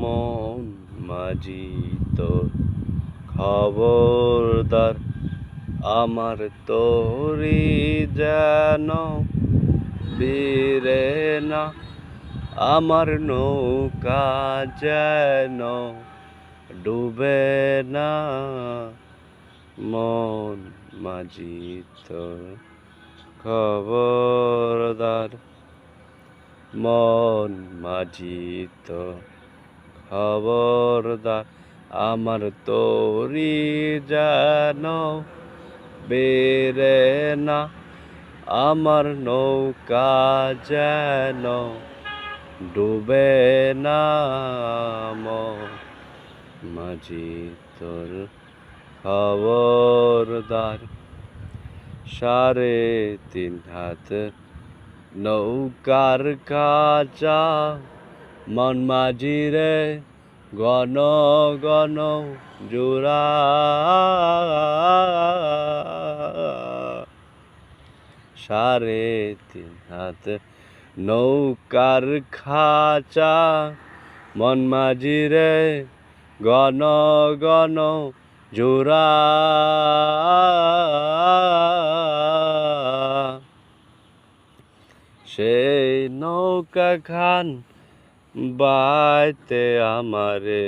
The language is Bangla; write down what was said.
মন মাঝি তোর খবরদার, আমার তোরি যেন বীরে না, আমার নৌকা যেন ডুবে না। মন মাঝি তোর খবরদার, মন মাঝি তোর খবরদার, আমার তোরি যেন বেরে না, আমার নৌকা যেন ডুবে না। মন মাঝি তোর খবরদার, 3.5 হাত নৌকার কাঁচা মন মাঝি রে, ঘন ঘন জোড়া। 3.5 হাত নৌকার খাঁচা মন মাঝি রে, ঘন ঘন জোড়া। সেই নৌকা খান বাইতে আমারে